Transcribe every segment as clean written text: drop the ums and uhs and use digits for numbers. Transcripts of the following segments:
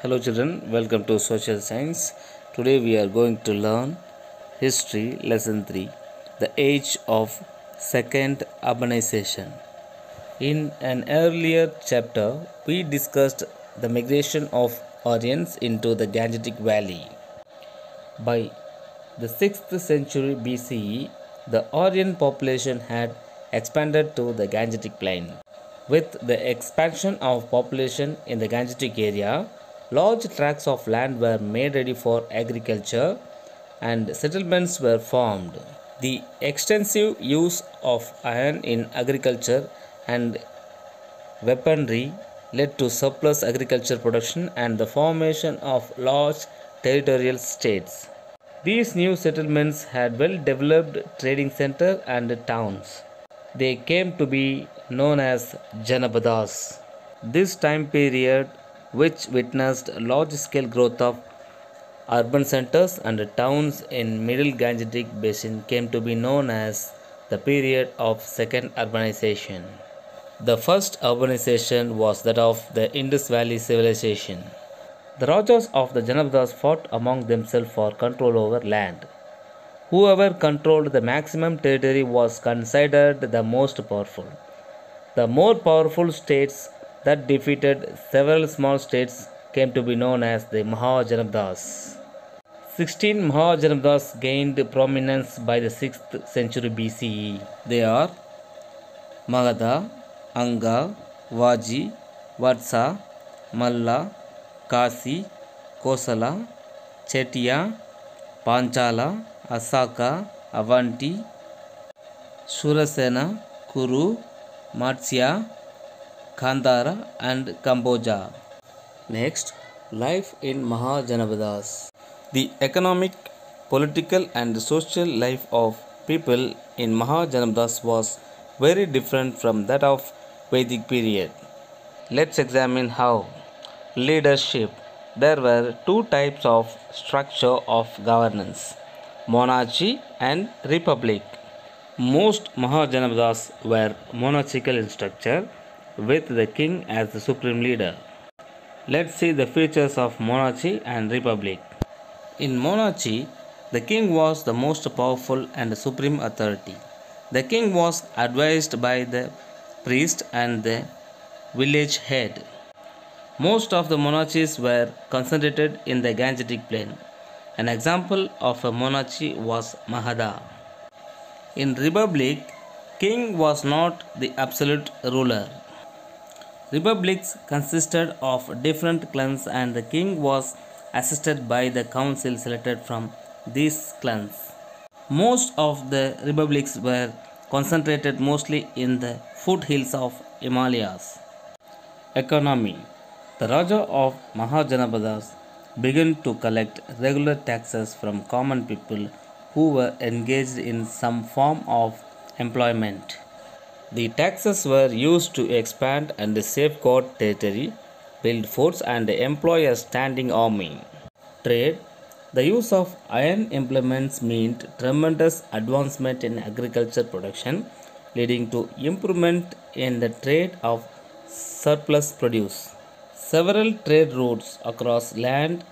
Hello children, welcome to Social Science. Today we are going to learn History Lesson 3, The Age of Second Urbanization. In an earlier chapter, we discussed the migration of Aryans into the Gangetic Valley. By the 6th century BCE, the Aryan population had expanded to the Gangetic Plain. With the expansion of population in the Gangetic area, large tracts of land were made ready for agriculture and settlements were formed. The extensive use of iron in agriculture and weaponry led to surplus agriculture production and the formation of large territorial states. These new settlements had well developed trading centers and towns. They came to be known as Janapadas. This time period, which witnessed large scale growth of urban centers and towns in Middle Gangetic Basin, came to be known as the period of second urbanization. The first urbanization was that of the Indus Valley civilization. The Rajas of the Janapadas fought among themselves for control over land. Whoever controlled the maximum territory was considered the most powerful. The more powerful states that defeated several small states came to be known as the Mahajanapadas. 16 Mahajanapadas gained prominence by the 6th century BCE. They are Magadha, Anga, Vaji, Vatsa, Malla, Kasi, Kosala, Chetya, Panchala, Asaka, Avanti, Surasena, Kuru, Matsya, Kandara and Cambodia. Next, life in Mahajanapadas. The economic, political and social life of people in Mahajanapadas was very different from that of Vedic period. Let's examine how. Leadership. There were two types of structure of governance, monarchy and republic. Most Mahajanapadas were monarchical in structure with the king as the supreme leader. Let's see the features of monarchy and republic. In monarchy, the king was the most powerful and supreme authority. The king was advised by the priest and the village head. Most of the monarchies were concentrated in the Gangetic Plain. An example of a monarchy was Magadha. In republic, king was not the absolute ruler. Republics consisted of different clans and the king was assisted by the council selected from these clans. Most of the republics were concentrated mostly in the foothills of Himalayas. Economy. The Raja of Mahajanapadas began to collect regular taxes from common people who were engaged in some form of employment. The taxes were used to expand and safeguard territory, build forts, and employ a standing army. Trade. The use of iron implements meant tremendous advancement in agriculture production, leading to improvement in the trade of surplus produce. Several trade routes across land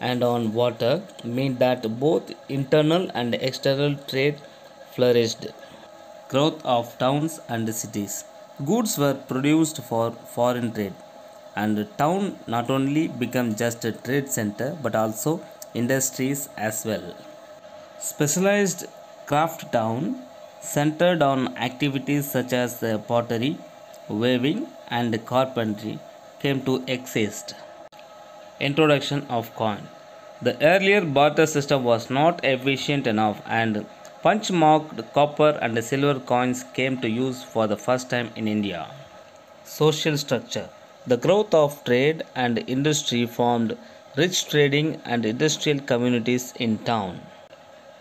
and on water meant that both internal and external trade flourished. Growth of towns and cities. Goods were produced for foreign trade, and the town not only became just a trade center but also industries as well. Specialized craft town centered on activities such as pottery, weaving, and carpentry came to exist. Introduction of coin. The earlier barter system was not efficient enough and punch marked copper and silver coins came to use for the first time in India. Social structure. The growth of trade and industry formed rich trading and industrial communities in town.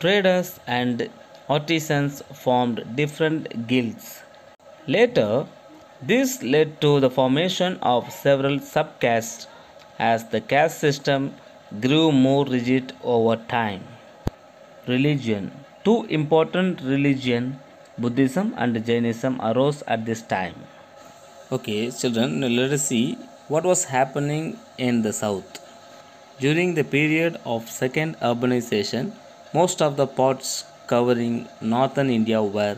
Traders and artisans formed different guilds. Later, this led to the formation of several subcastes as the caste system grew more rigid over time. Religion. Two important religions, Buddhism and Jainism, arose at this time. Okay, children, let us see what was happening in the south. During the period of second urbanization, most of the parts covering northern India were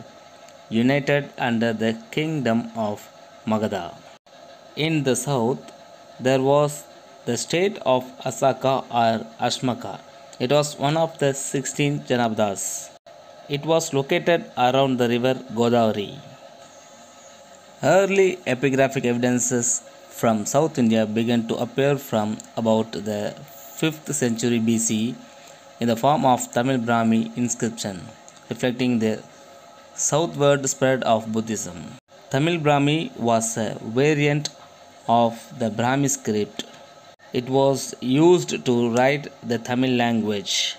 united under the kingdom of Magadha. In the south, there was the state of Asaka or Ashmaka. It was one of the 16 Janabdas. It was located around the river Godavari. Early epigraphic evidences from South India began to appear from about the 5th century BC in the form of Tamil Brahmi inscription, reflecting the southward spread of Buddhism. Tamil Brahmi was a variant of the Brahmi script. It was used to write the Tamil language.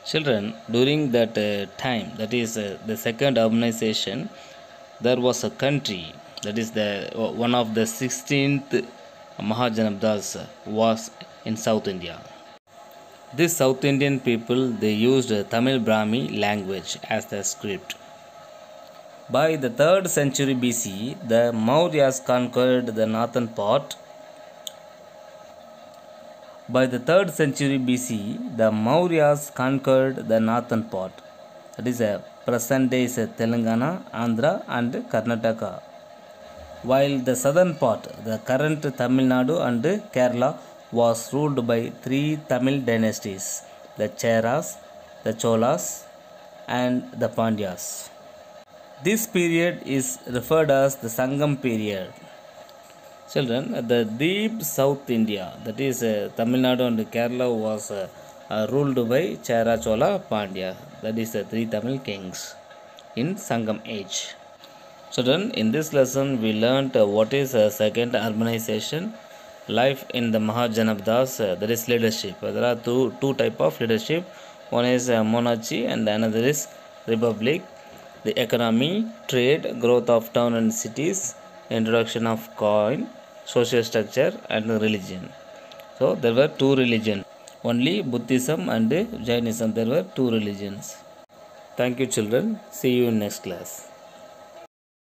Children, during that time, that is the second urbanization, there was a country, that is the one of the 16th Mahajanabdas was in South India. This South Indian people, they used Tamil Brahmi language as their script. By the 3rd century BC, the Mauryas conquered the northern part. By the 3rd century BC, the Mauryas conquered the northern part, that is present day is Telangana, Andhra and Karnataka. While the southern part, the current Tamil Nadu and Kerala, was ruled by 3 Tamil dynasties, the Cheras, the Cholas and the Pandyas. This period is referred as the Sangam period. Children, the deep South India, that is Tamil Nadu and Kerala, was ruled by Chera, Chola, Pandya, that is the 3 Tamil kings in Sangam age. Children, in this lesson we learnt what is second urbanization, life in the Mahajanabdas, that is leadership. There are two type of leadership. One is monarchy and another is republic. The economy, trade, growth of town and cities, introduction of coin, social structure and religion. So there were 2 religions, only Buddhism and Jainism. There were 2 religions. Thank you children. See you in next class.